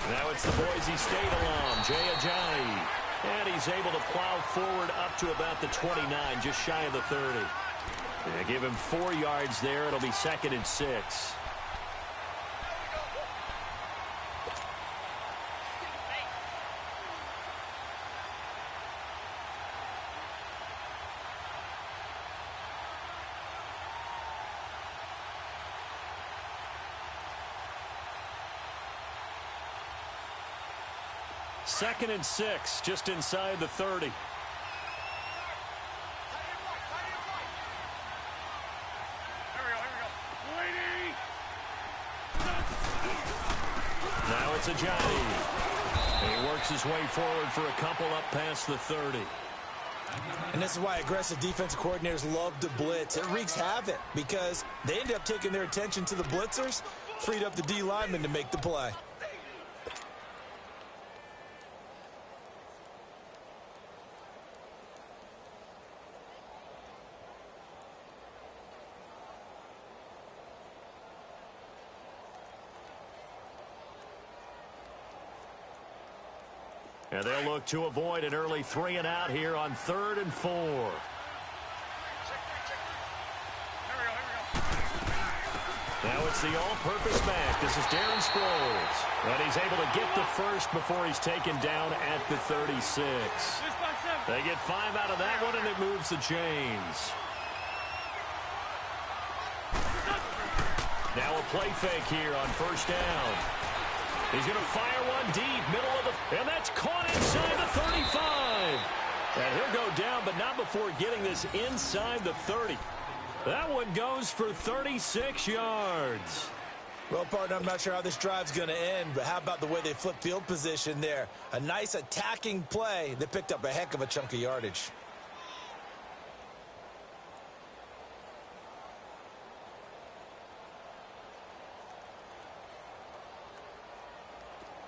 Now it's the Boise State alum, Jay Ajayi. And he's able to plow forward up to about the 29, just shy of the 30. Yeah, give him 4 yards there. It'll be 2nd and 6. Second and 6, just inside the 30. Now it's Ajayi. He works his way forward for a couple up past the 30. And this is why aggressive defensive coordinators love to blitz. It wreaks havoc because they end up taking their attention to the blitzers, freed up the D lineman to make the play. And they'll look to avoid an early 3 and out here on 3rd and 4. Now it's the all-purpose back. This is Darren Sproles. And he's able to get the first before he's taken down at the 36. They get 5 out of that one, and it moves the chains. Now a play fake here on 1st down. He's going to fire one deep, middle of the... And that's caught inside the 35. And he'll go down, but not before getting this inside the 30. That one goes for 36 yards. Well, partner, I'm not sure how this drive's going to end, but how about the way they flip field position there? A nice attacking play. They picked up a heck of a chunk of yardage.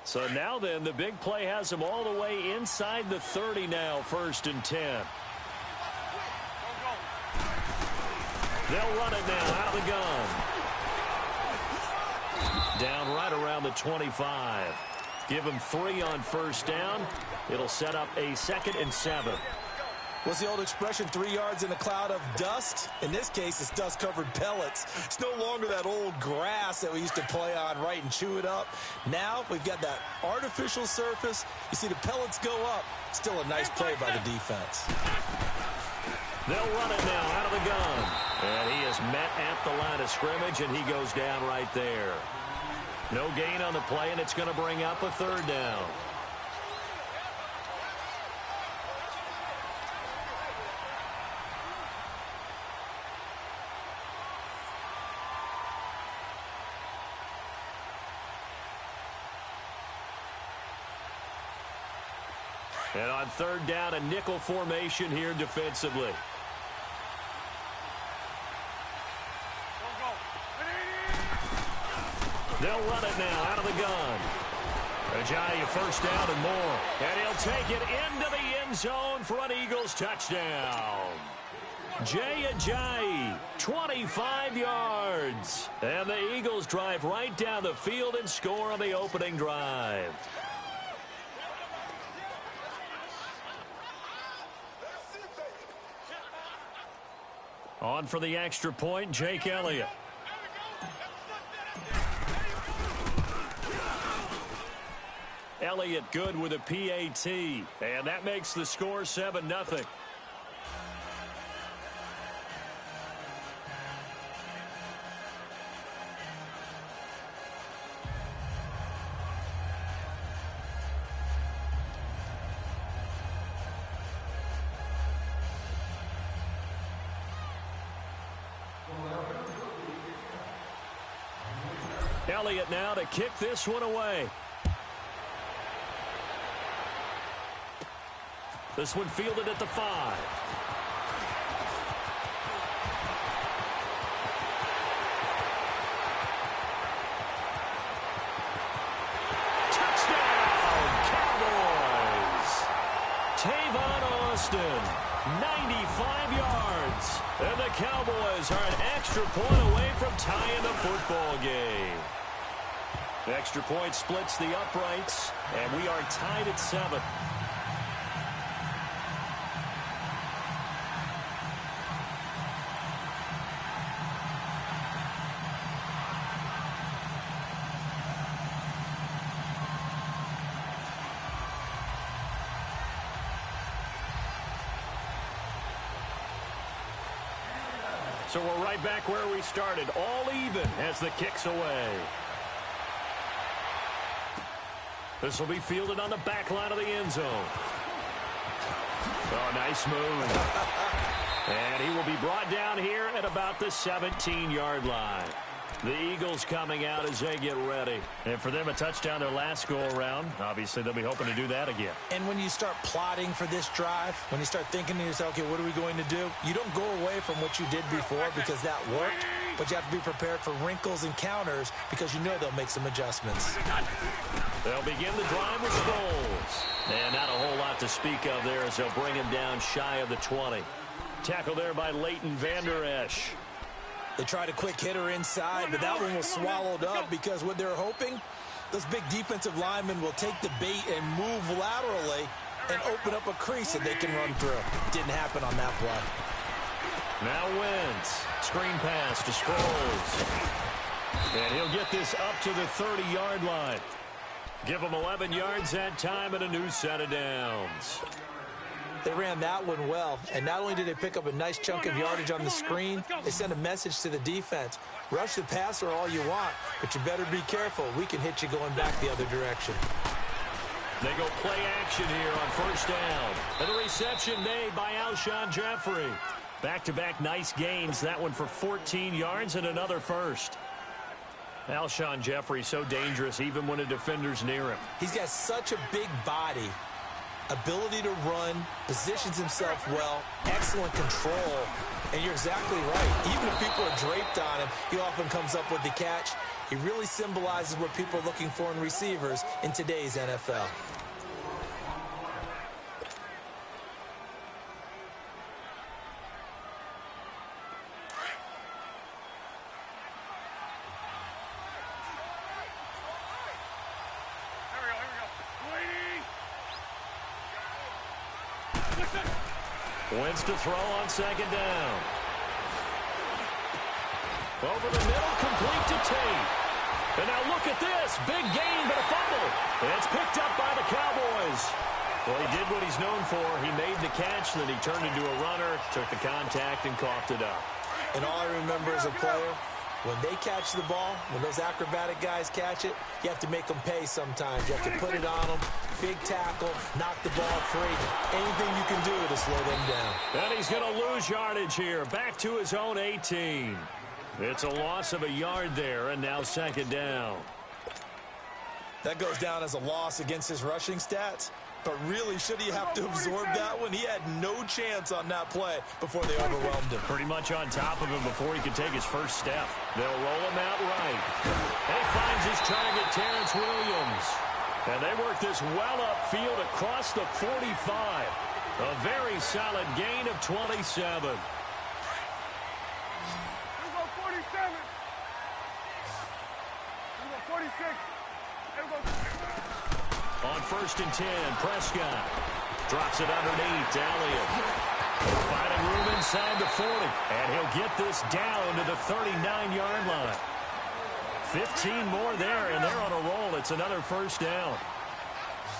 So now then, the big play has them all the way inside the 30 now, 1st and 10. They'll run it now out of the gun. Down right around the 25. Give them 3 on 1st down. It'll set up a 2nd and 7. What's the old expression, 3 yards in a cloud of dust? In this case, it's dust-covered pellets. It's no longer that old grass that we used to play on, right, and chew it up. Now we've got that artificial surface. You see the pellets go up. Still a nice play by the defense. They'll run it now out of the gun. And he is met at the line of scrimmage, and he goes down right there. No gain on the play, and it's going to bring up a 3rd down. And on 3rd down, a nickel formation here defensively. They'll run it now out of the gun. Ajayi 1st down and more. And he'll take it into the end zone for an Eagles touchdown. Jay Ajayi, 25 yards. And the Eagles drive right down the field and score on the opening drive. On for the extra point, Jake Elliott. Elliott good with a PAT. And that makes the score 7-0. Elliott now to kick this one away. This one fielded at the 5. Touchdown, Cowboys! Tavon Austin, 95 yards. And the Cowboys are an extra point away from tying the football game. Extra point splits the uprights, and we are tied at 7. So we're right back where we started, all even as the kick's away. This will be fielded on the back line of the end zone. Oh, nice move. And he will be brought down here at about the 17-yard line. The Eagles coming out as they get ready. And for them, a touchdown their last go-around. Obviously, they'll be hoping to do that again. And when you start plotting for this drive, when you start thinking to yourself, okay, what are we going to do? You don't go away from what you did before because that worked, but you have to be prepared for wrinkles and counters because you know they'll make some adjustments. They'll begin the drive with Scholes. And not a whole lot to speak of there as they'll bring him down shy of the 20. Tackle there by Leighton Vander Esch. They tried a quick hitter inside, but that one was swallowed up because what they're hoping, those big defensive linemen will take the bait and move laterally and open up a crease that they can run through. Didn't happen on that play. Now Wentz. Screen pass to Scholes. And he'll get this up to the 30-yard line. Give him 11 yards that time and a new set of downs. They ran that one well, and not only did they pick up a nice chunk of yardage on the screen, they sent a message to the defense. Rush the passer all you want, but you better be careful. We can hit you going back the other direction. They go play action here on first down. And the reception made by Alshon Jeffrey. Back-to-back nice gains. That one for 14 yards and another first. Alshon Jeffrey so dangerous even when a defender's near him. He's got such a big body. Ability to run, positions himself well, excellent control, and you're exactly right. Even if people are draped on him, he often comes up with the catch. He really symbolizes what people are looking for in receivers in today's NFL. Wentz to throw on second down. Over the middle, complete to Tate. And now look at this. Big gain, but a fumble. And it's picked up by the Cowboys. Well, he did what he's known for. He made the catch, then he turned into a runner, took the contact, and coughed it up. And all I remember as a player, when they catch the ball, when those acrobatic guys catch it, you have to make them pay sometimes. You have to put it on them. Big tackle, knock the ball free. Anything you can do to slow them down. And he's going to lose yardage here. Back to his own 18. It's a loss of a yard there, and now second down. That goes down as a loss against his rushing stats. But really, should he have to absorb that one? He had no chance on that play before they overwhelmed him. Pretty much on top of him before he could take his first step. They'll roll him out right. And he finds his target, Terrence Williams. And they work this well upfield across the 45. A very solid gain of 27. On first and 10, Prescott drops it underneath to Elliott. Finding room inside the 40. And he'll get this down to the 39-yard line. 15 more there, and they're on a roll. It's another first down.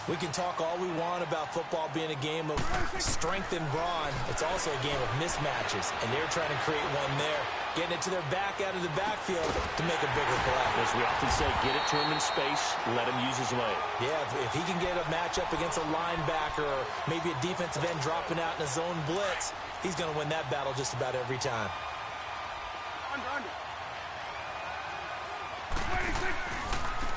We can talk all we want about football being a game of strength and brawn. It's also a game of mismatches, and they're trying to create one there, getting it to their back out of the backfield to make a bigger play. As we often say, get it to him in space, let him use his leg. Yeah, if he can get a matchup against a linebacker or maybe a defensive end dropping out in a zone blitz, he's going to win that battle just about every time.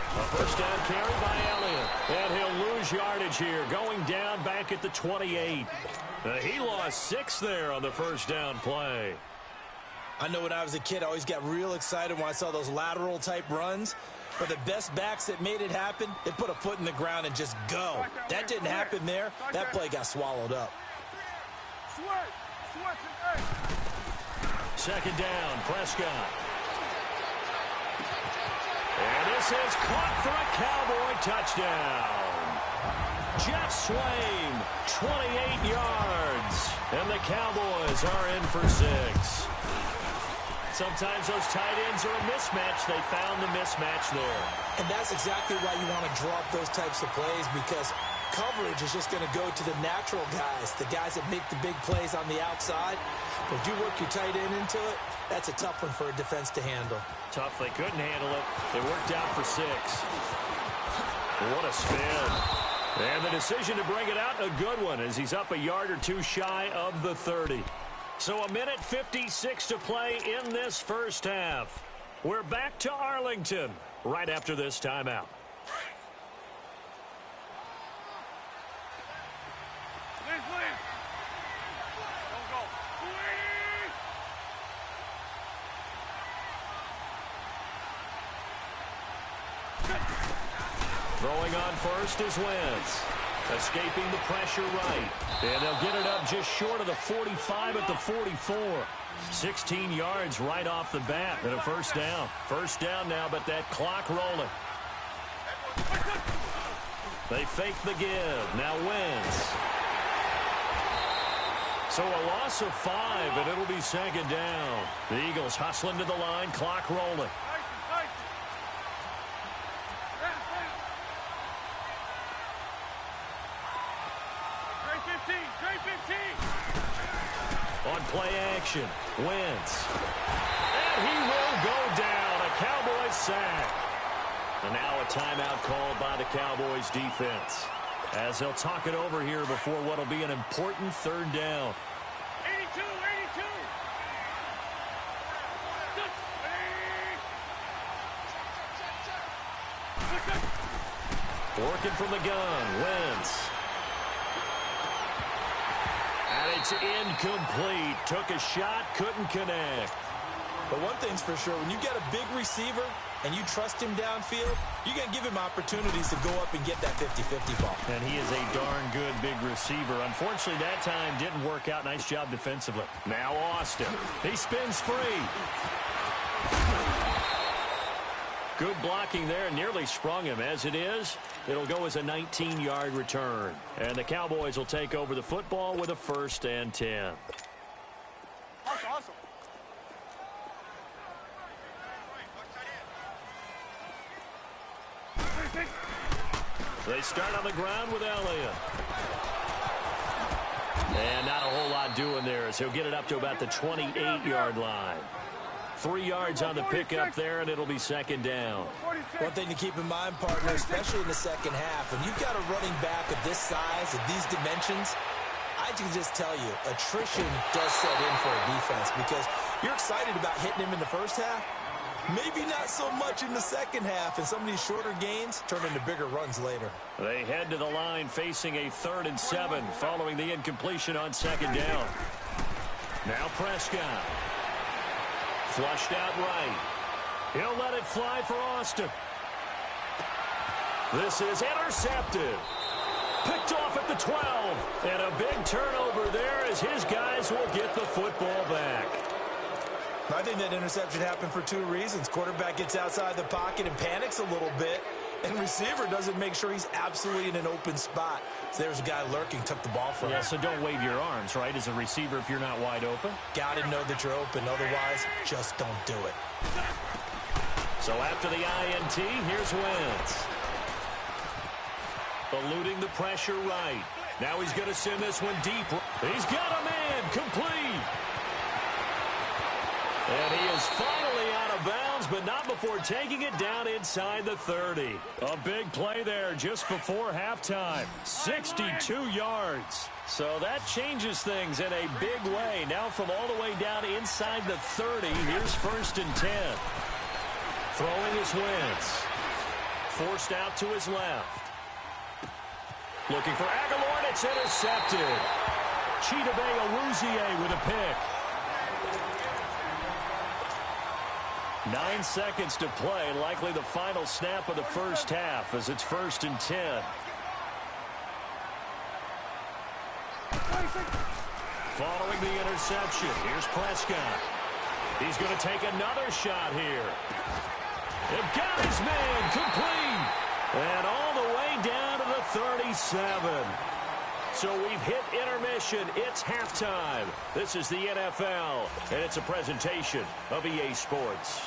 A first down carry by Elliott. And he'll lose yardage here, going down back at the 28. He lost 6 there on the first down play. I know when I was a kid, I always got real excited when I saw those lateral type runs. But the best backs that made it happen, they put a foot in the ground and just go. That didn't happen there. That play got swallowed up. Second down, Prescott. And this is caught for a Cowboy touchdown. Jeff Swain, 28 yards. And the Cowboys are in for 6. Sometimes those tight ends are a mismatch. They found the mismatch there. And that's exactly why you want to draw up those types of plays, because coverage is just going to go to the natural guys, the guys that make the big plays on the outside. But if you work your tight end into it, that's a tough one for a defense to handle. Tough. They couldn't handle it. They worked out for 6. What a spin. And the decision to bring it out, a good one, as he's up a yard or two shy of the 30. So a minute 56 to play in this first half. We're back to Arlington right after this timeout. Throwing on first is Wentz. Escaping the pressure right. And they'll get it up just short of the 45 at the 44. 16 yards right off the bat and a first down. First down now, but that clock rolling. They fake the give. Now Wentz. So a loss of 5, and it'll be second down. The Eagles hustling to the line, clock rolling. On play action, Wentz. And he will go down. A Cowboys sack. And now a timeout called by the Cowboys defense, as they'll talk it over here before what will be an important third down. 82. Working from the gun, Wentz. And it's incomplete. Took a shot, couldn't connect. But one thing's for sure, when you get a big receiver and you trust him downfield, you're going to give him opportunities to go up and get that 50-50 ball. And he is a darn good big receiver. Unfortunately, that time didn't work out. Nice job defensively. Now Austin. He spins free. Good blocking there. Nearly sprung him. As it is, it'll go as a 19-yard return. And the Cowboys will take over the football with a 1st and 10. Awesome. They start on the ground with Elliott. And not a whole lot doing there, as he'll get it up to about the 28-yard line. 3 yards on the pickup there, and it'll be second down. One thing to keep in mind, partner, especially in the second half, when you've got a running back of this size, of these dimensions, I can just tell you, attrition does set in for a defense, because you're excited about hitting him in the first half. Maybe not so much in the second half, and some of these shorter gains turn into bigger runs later. They head to the line facing a 3rd and 7 following the incompletion on second down. Now Prescott. Flushed out right. He'll let it fly for Austin. This is intercepted. Picked off at the 12. And a big turnover there as his guys will get the football back. I think that interception happened for 2 reasons. Quarterback gets outside the pocket and panics a little bit, and receiver doesn't make sure he's absolutely in an open spot. So there's a guy lurking, took the ball from him. Yeah, so don't wave your arms, right, as a receiver if you're not wide open. Got to know that you're open. Otherwise, just don't do it. So after the INT, here's Wentz. Eluding the pressure right. Now he's going to send this one deep. He's got a man, complete. And he is finally out of bounds, but not before taking it down inside the 30. A big play there just before halftime. 62 yards. So that changes things in a big way. Now from all the way down inside the 30, here's 1st and 10. Throwing is Wentz. Forced out to his left. Looking for Aguilar, and it's intercepted. Chidobe Awuzie with a pick. 9 seconds to play, likely the final snap of the first half as it's 1st and 10. Following the interception, here's Prescott. He's going to take another shot here. They've got his man, 7. So we've hit intermission. It's halftime. This is the NFL, and it's a presentation of EA Sports.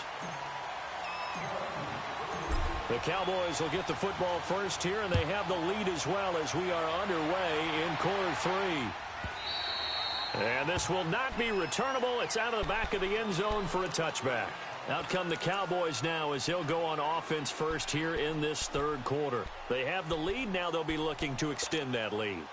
The Cowboys will get the football first here, and they have the lead as well as we are underway in quarter 3. And this will not be returnable. It's out of the back of the end zone for a touchback. Out come the Cowboys now as they'll go on offense first here in this third quarter. They have the lead. Now they'll be looking to extend that lead.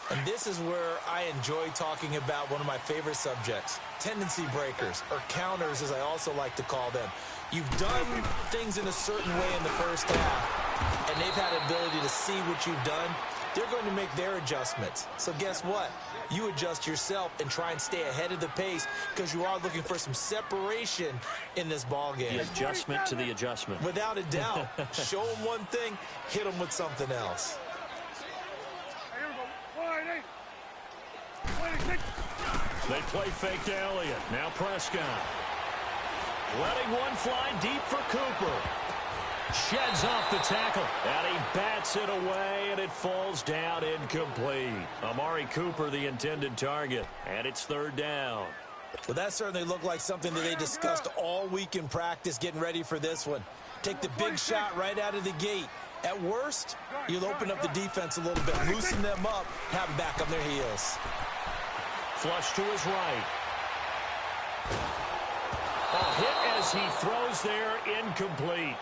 And this is where I enjoy talking about one of my favorite subjects, tendency breakers, or counters as I also like to call them. You've done things in a certain way in the first half, and they've had the ability to see what you've done. They're going to make their adjustments. So guess what? You adjust yourself and try and stay ahead of the pace because you are looking for some separation in this ball game. The adjustment to the adjustment. Without a doubt. Show them one thing, hit them with something else. They play fake to Elliott. Now Prescott. Letting one fly deep for Cooper. Sheds off the tackle. And he bats it away, and it falls down incomplete. Amari Cooper, the intended target. And it's third down. Well, that certainly looked like something that they discussed all week in practice getting ready for this one. Take the big shot right out of the gate. At worst, you'll open up the defense a little bit, loosen them up, have them back on their heels. Flush to his right. A hit as he throws there, incomplete.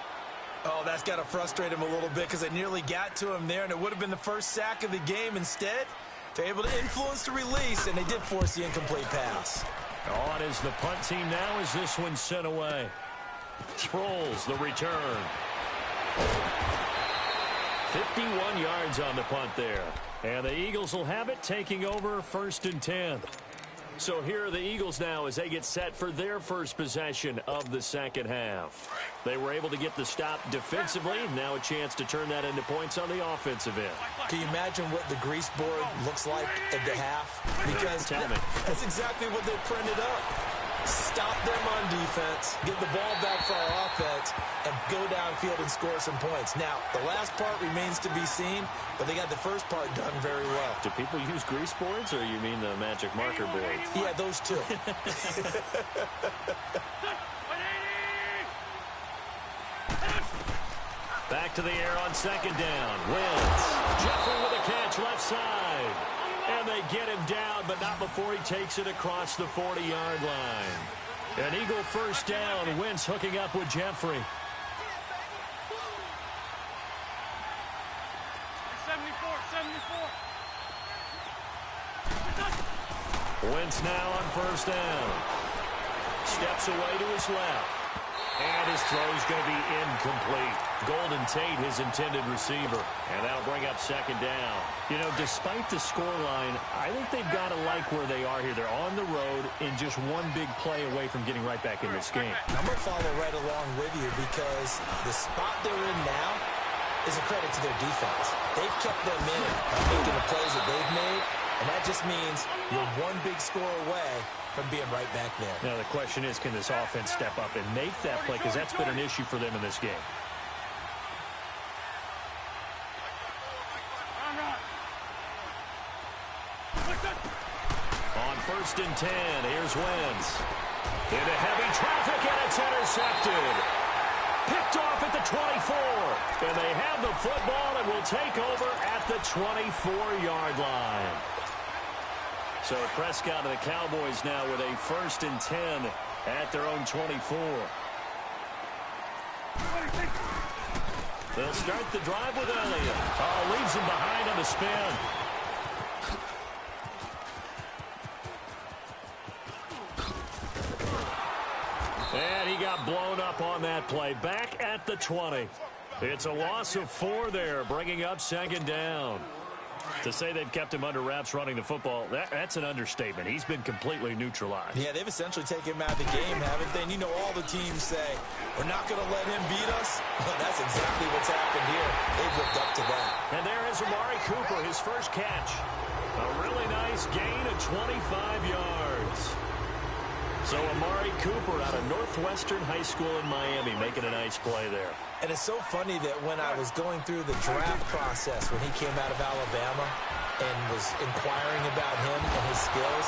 Oh, that's got to frustrate him a little bit because they nearly got to him there, and it would have been the first sack of the game. Instead, they're able to influence the release, and they did force the incomplete pass. On is the punt team now as this one's sent away. Sproles, the return. 51 yards on the punt there. And the Eagles will have it, taking over 1st and 10. So here are the Eagles now as they get set for their first possession of the second half. They were able to get the stop defensively. Now a chance to turn that into points on the offensive end. Can you imagine what the grease board looks like at the half? Because that's exactly what they printed up. Stop them on defense, get the ball back for our offense, and go downfield and score some points. Now, the last part remains to be seen, but they got the first part done very well. Do people use grease boards, or you mean the magic marker boards? Yeah, those two. Back to the air on second down. Wins. Jeffrey with a catch left side. And they get him down, but not before he takes it across the 40-yard line. An Eagle first down. Wentz hooking up with Jeffrey. 74. Wentz now on first down. Steps away to his left. And his throw is going to be incomplete. Golden Tate, his intended receiver. And that'll bring up second down. You know, despite the scoreline, I think they've got to like where they are here. They're on the road and just one big play away from getting right back in this game. I'm going to follow right along with you because the spot they're in now is a credit to their defense. They've kept them in by making the plays that they've made, and that just means you're one big score away from being right back there. Now, the question is, can this offense step up and make that play? Because that's been an issue for them in this game. On 1st and 10, here's Wentz. Into heavy traffic, and it's intercepted. Picked off at the 24. And they have the football and will take over at the 24-yard line. So Prescott and the Cowboys now with a 1st and 10 at their own 24. They'll start the drive with Elliott. Oh, leaves him behind on the spin. And he got blown up on that play. Back at the 20. It's a loss of 4 there, bringing up second down. To say they've kept him under wraps running the football, that's an understatement. He's been completely neutralized. Yeah, they've essentially taken him out of the game, haven't they? And you know all the teams say, we're not going to let him beat us. Well, that's exactly what's happened here. They've lived up to that. And there is Amari Cooper, his first catch. A really nice gain of 25 yards. So Amari Cooper out of Northwestern High School in Miami making a nice play there. And it's so funny that when I was going through the draft process when he came out of Alabama and was inquiring about him and his skills,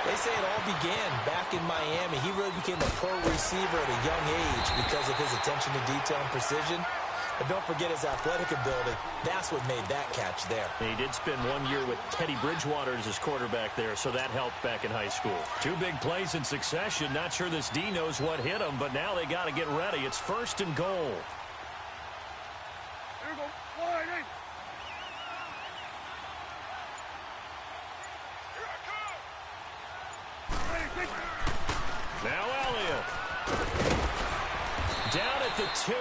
they say it all began back in Miami. He really became a pro receiver at a young age because of his attention to detail and precision. But don't forget his athletic ability. That's what made that catch there. He did spend 1 year with Teddy Bridgewater as his quarterback there, so that helped back in high school. 2 big plays in succession. Not sure this D knows what hit him, but now they got to get ready. It's 1st and goal. Here we go. Wide in. Now Elliott. Down at the 2.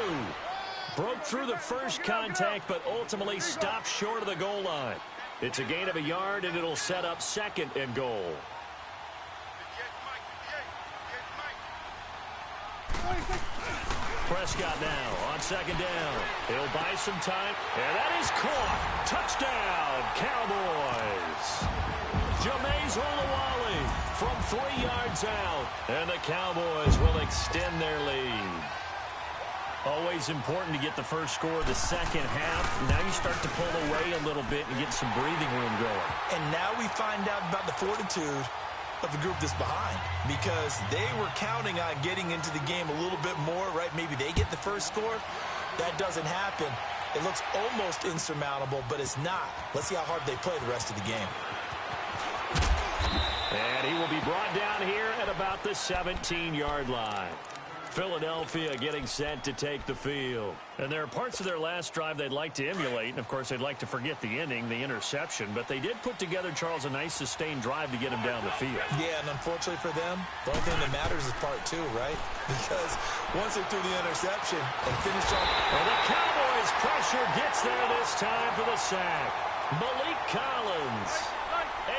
Broke through the first contact, but ultimately stopped short of the goal line. It's a gain of a yard, and it'll set up 2nd and goal. Prescott now on 2nd down. He'll buy some time, and that is caught. Touchdown, Cowboys. Jameis Olawale from 3 yards out, and the Cowboys will extend their lead. Always important to get the first score of the second half. Now you start to pull away a little bit and get some breathing room going. And now we find out about the fortitude of the group that's behind, because they were counting on getting into the game a little bit more, right? Maybe they get the first score. That doesn't happen. It looks almost insurmountable, but it's not. Let's see how hard they play the rest of the game. And he will be brought down here at about the 17-yard line. Philadelphia getting set to take the field. And there are parts of their last drive they'd like to emulate. And, of course, they'd like to forget the inning, the interception. But they did put together, Charles, a nice sustained drive to get him down the field. Yeah, and unfortunately for them, the only thing that matters is part 2, right? Because once they threw the interception and finished off. Well, the Cowboys' pressure gets there this time for the sack. Malik Collins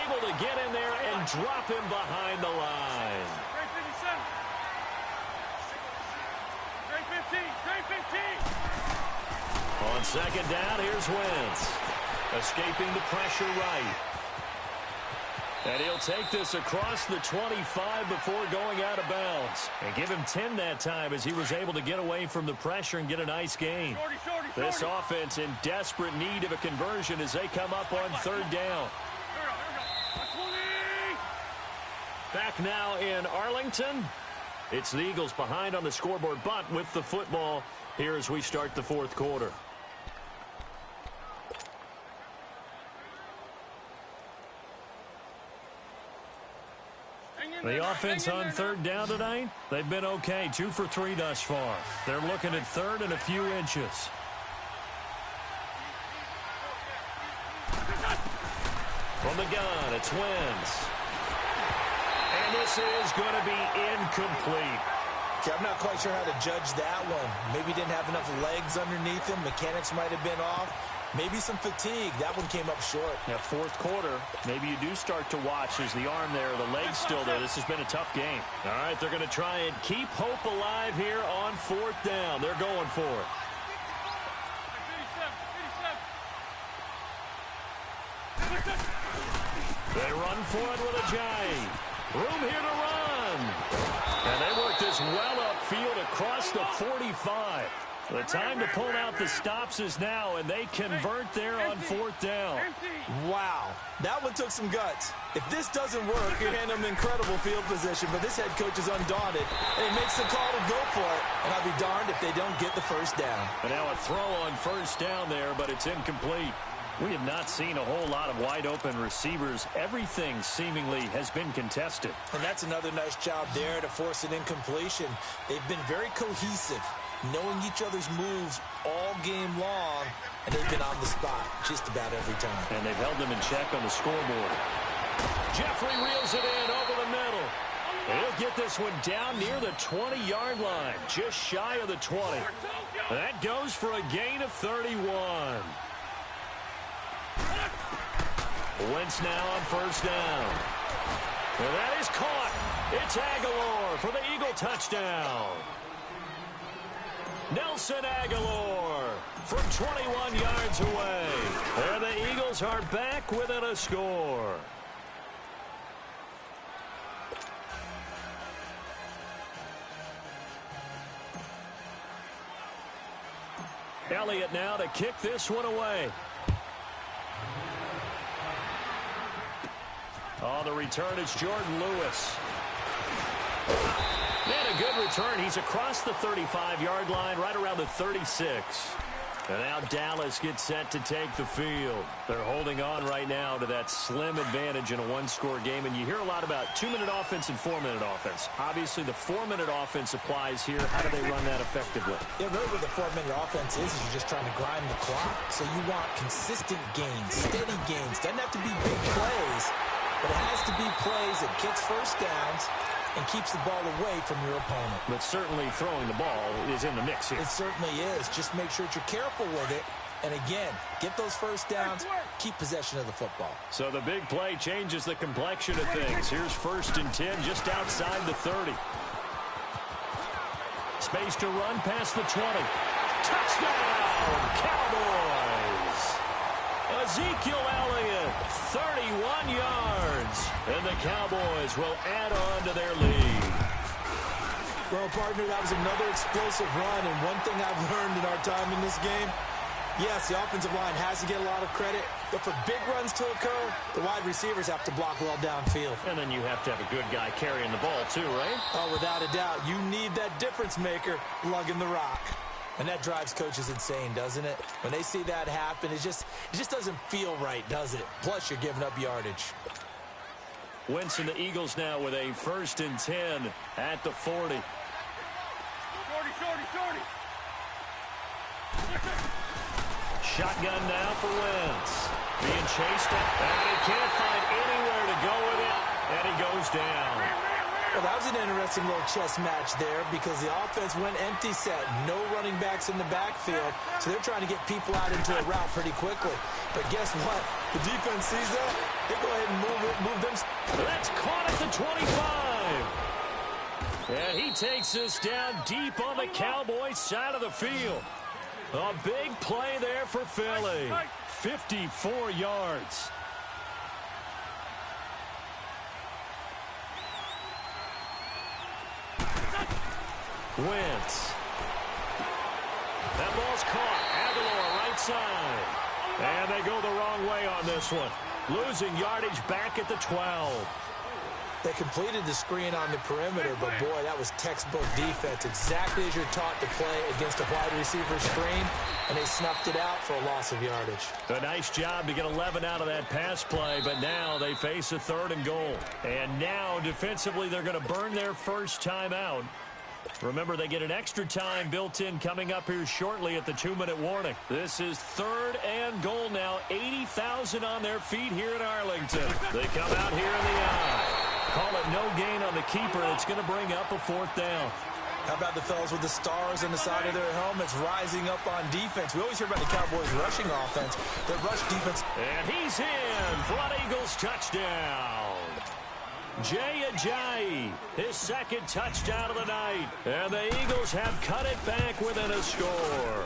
able to get in there and drop him behind the line. On 2nd down, here's Wentz. Escaping the pressure right. And he'll take this across the 25 before going out of bounds. And give him 10 that time as he was able to get away from the pressure and get a nice gain. This offense in desperate need of a conversion as they come up on 3rd down. Back now in Arlington. It's the Eagles behind on the scoreboard, but with the football here as we start the 4th quarter. The offense on 3rd down tonight, they've been okay. 2 for 3 thus far. They're looking at 3rd and a few inches. From the gun, it's Wentz. And this is going to be incomplete. Okay, I'm not quite sure how to judge that one. Maybe didn't have enough legs underneath him. Mechanics might have been off. Maybe some fatigue. That one came up short. Now, 4th quarter, maybe you do start to watch as the arm there, the leg's still there. This has been a tough game. All right, they're going to try and keep hope alive here on 4th down. They're going for it. They run for it with Ajayi. Room here to run. And they work this well upfield across the 45. The time to pull out the stops is now, and they convert there on 4th down. Wow. That one took some guts. If this doesn't work, you're handing them incredible field position, but this head coach is undaunted, and he makes the call to go for it. And I'll be darned if they don't get the first down. And now a throw on 1st down there, but it's incomplete. We have not seen a whole lot of wide-open receivers. Everything seemingly has been contested. And that's another nice job there to force an incompletion. They've been very cohesive, knowing each other's moves all game long, and they've been on the spot just about every time. And they've held them in check on the scoreboard. Jeffrey reels it in over the middle. He'll get this one down near the 20-yard line, just shy of the 20. That goes for a gain of 31. Wentz now on 1st down. And that is caught. It's Aguilar for the Eagle touchdown. Nelson Aguilar from 21 yards away. And the Eagles are back within a score. Elliott now to kick this one away. On the return, it's Jordan Lewis. And a good return. He's across the 35-yard line, right around the 36. And now Dallas gets set to take the field. They're holding on right now to that slim advantage in a one-score game. And you hear a lot about 2-minute offense and 4-minute offense. Obviously, the 4-minute offense applies here. How do they run that effectively? Yeah, really what the 4-minute offense is you're just trying to grind the clock. So you want consistent gains, steady gains. Doesn't have to be big plays, but it has to be plays that gets first downs and keeps the ball away from your opponent. But certainly throwing the ball is in the mix here. It certainly is. Just make sure that you're careful with it. And again, get those first downs, keep possession of the football. So the big play changes the complexion of things. Here's 1st and 10 just outside the 30. Space to run past the 20. Touchdown, Cowboys! Ezekiel Elliott, 31 yards. And the Cowboys will add on to their lead. Well, partner, that was another explosive run. And one thing I've learned in our time in this game, yes, the offensive line has to get a lot of credit. But for big runs to occur, the wide receivers have to block well downfield. And then you have to have a good guy carrying the ball too, right? Oh, without a doubt. You need that difference maker lugging the rock. And that drives coaches insane, doesn't it? When they see that happen, it just doesn't feel right, does it? Plus, you're giving up yardage. Wentz and the Eagles now with a 1st and 10 at the 40. Shorty. Shotgun now for Wentz. Being chased up, and he can't find anywhere to go with it, and he goes down. Well, that was an interesting little chess match there because the offense went empty set. No running backs in the backfield, so they're trying to get people out into a route pretty quickly. But guess what? The defense sees that. They go ahead and move them. That's caught at the 25. And he takes this down deep on the Cowboys side of the field. A big play there for Philly. 54 yards. Wentz. That ball's caught. Aguilar right side. And they go the wrong way on this one. Losing yardage back at the 12. They completed the screen on the perimeter, but boy, that was textbook defense. Exactly as you're taught to play against a wide receiver screen, and they snuffed it out for a loss of yardage. A nice job to get 11 out of that pass play, but now they face a 3rd and goal. And now, defensively, they're going to burn their first time out. Remember, they get an extra time built in coming up here shortly at the 2-minute warning. This is 3rd and goal now. 80,000 on their feet here in Arlington. They come out here in the eye. Call it no gain on the keeper. It's going to bring up a 4th down. How about the fellas with the stars on the side of their helmets rising up on defense? We always hear about the Cowboys' rushing offense. Their rush defense. And he's in for an Eagles touchdown. Jay Ajayi, his 2nd touchdown of the night. And the Eagles have cut it back within a score.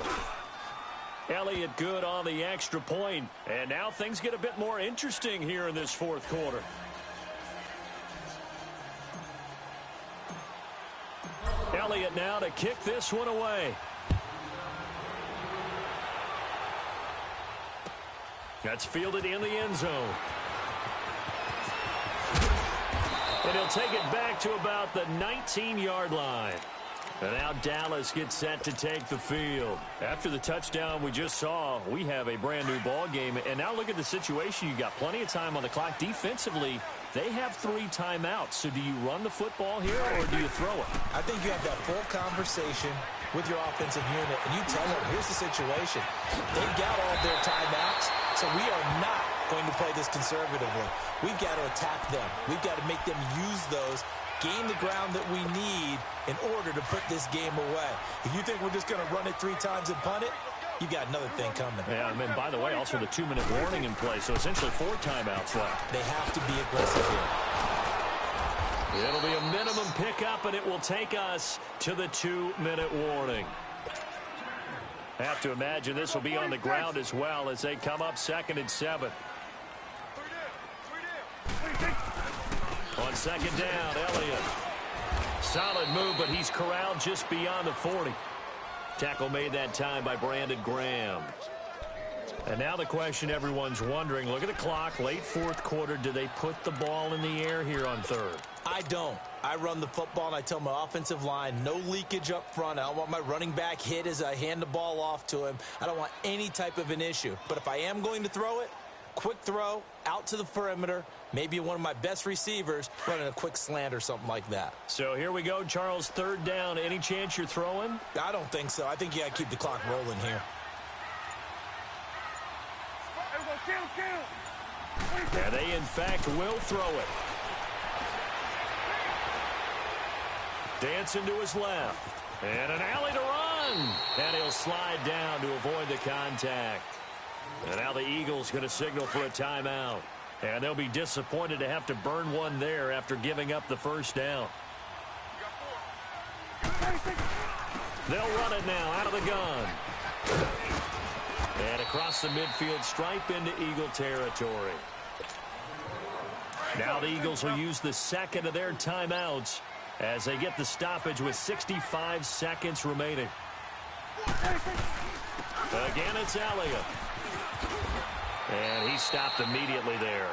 Elliott good on the extra point. And now things get a bit more interesting here in this 4th quarter. Elliott now to kick this one away. That's fielded in the end zone. And he'll take it back to about the 19-yard line. And now Dallas gets set to take the field. After the touchdown we just saw, we have a brand-new ball game. And now look at the situation. You got plenty of time on the clock. Defensively, they have 3 timeouts. So do you run the football here or do you throw it? I think you have that full conversation with your offensive unit, and you tell them, here's the situation. They've got all their timeouts, so we are not going to play this conservatively. We've got to attack them. We've got to make them use those, gain the ground that we need in order to put this game away. If you think we're just going to run it 3 times and punt it, you got another thing coming. Yeah, I mean, by the way, also the 2-minute warning in play, so essentially 4 timeouts left. They have to be aggressive here. It'll be a minimum pickup, and it will take us to the 2-minute warning. Have to imagine this will be on the ground as well as they come up 2nd and 7. On 2nd down, Elliott. Solid move, but he's corralled just beyond the 40. Tackle made that time by Brandon Graham. And now the question everyone's wondering, look at the clock, late fourth quarter, do they put the ball in the air here on third? I don't. I run the football, and I tell my offensive line, no leakage up front. I don't want my running back hit as I hand the ball off to him. I don't want any type of an issue. But if I am going to throw it, quick throw, out to the perimeter, maybe one of my best receivers running a quick slant or something like that. So here we go, Charles, third down. Any chance you're throwing? I don't think so. I think you got to keep the clock rolling here. And they, in fact, will throw it. Dancing to his left. And an alley to run. And he'll slide down to avoid the contact. And now the Eagles going to signal for a timeout. And they'll be disappointed to have to burn one there after giving up the first down. They'll run it now out of the gun. And across the midfield stripe into Eagle territory. Now the Eagles will use the second of their timeouts as they get the stoppage with 65 seconds remaining. Again, it's Elliott. And he stopped immediately there.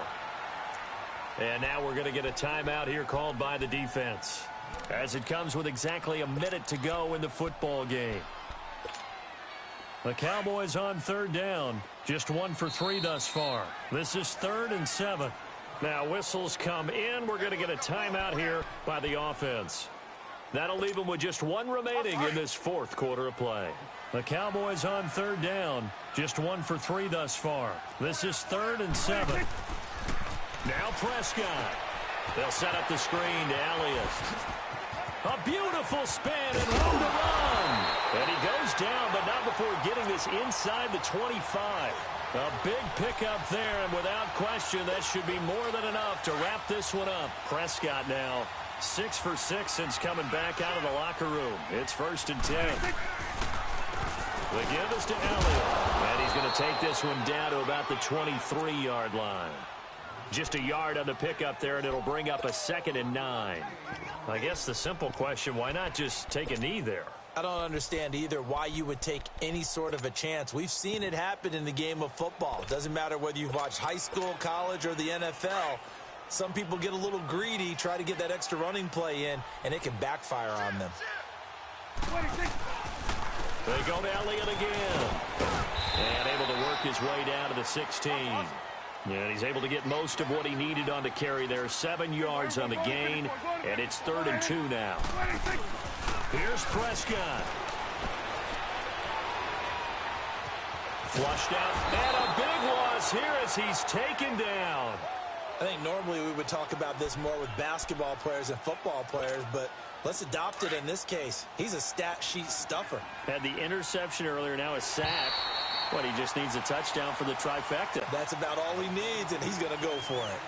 And now we're going to get a timeout here called by the defense, as it comes with exactly a minute to go in the football game. The Cowboys on third down, just 1 for 3 thus far. This is 3rd and 7. Now whistles come in. We're going to get a timeout here by the offense. That'll leave them with just 1 remaining in this fourth quarter of play. The Cowboys on third down, just 1 for 3 thus far. This is 3rd and 7. Now Prescott. They'll set up the screen to Elliott. A beautiful spin and room to run. And he goes down, but not before getting this inside the 25. A big pickup there, and without question, that should be more than enough to wrap this one up. Prescott now 6 for 6 since coming back out of the locker room. It's 1st and 10. The give is to Elliott, and he's going to take this one down to about the 23-yard line. Just a yard on the pickup there, and it'll bring up a 2nd and 9. I guess the simple question, why not just take a knee there? I don't understand either why you would take any sort of a chance. We've seen it happen in the game of football. It doesn't matter whether you've watched high school, college, or the NFL. Some people get a little greedy, try to get that extra running play in, and it can backfire on them. They go to Elliott again. And able to work his way down to the 16. And he's able to get most of what he needed on the carry there. 7 yards on the gain, and it's 3rd and 2 now. Here's Prescott. Flushed out, and a big loss here as he's taken down. I think normally we would talk about this more with basketball players and football players, but let's adopt it in this case. He's a stat sheet stuffer. Had the interception earlier, now a sack. But he just needs a touchdown for the trifecta. That's about all he needs, and he's going to go for it.